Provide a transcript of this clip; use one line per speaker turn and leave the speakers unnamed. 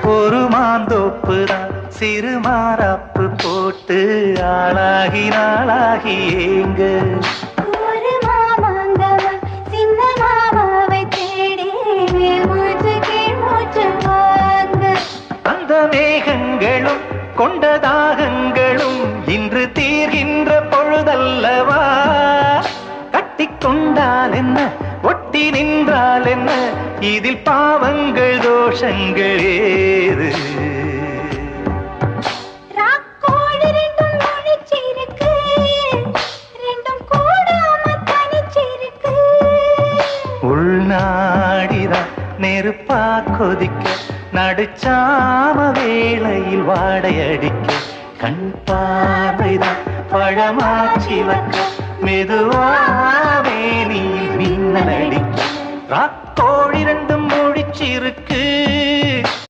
ஒரு மாந்தோப்புதான் சிறு மாறாப்பு போட்டு ஆளாகி நாளாகி ஏங்க
ஒரு மாமாங்கவன் சின்ன மாமாவை தேடி மூச்சு கீழ் மூச்சு வாங்க
அந்த மேகங்களும் கொண்ட தாகங்களும் இன்று தீர்கின்ற பொழுதல்லவா கட்டிக்கொண்டால் என்ன ஒட்டி நின்றால் என்ன இதில் பாவங்கள் தோஷங்கள் ஏது
ராக்கோடு ரெண்டும் ஒழிச்சிருக்கு ரெண்டும் கூடாம தனிச்சிருக்கு
உள்நாடிதான் நெருப்பா கொதிக்க நடுச்சாம வேளையில் வாடையடிக்க கண் பார்வைதான் பழமாச்சி வைக்க மெதுவாவே நீ மின்னல் அடிக்க ராக்கோழி ரெண்டும் முடிச்சிருக்கு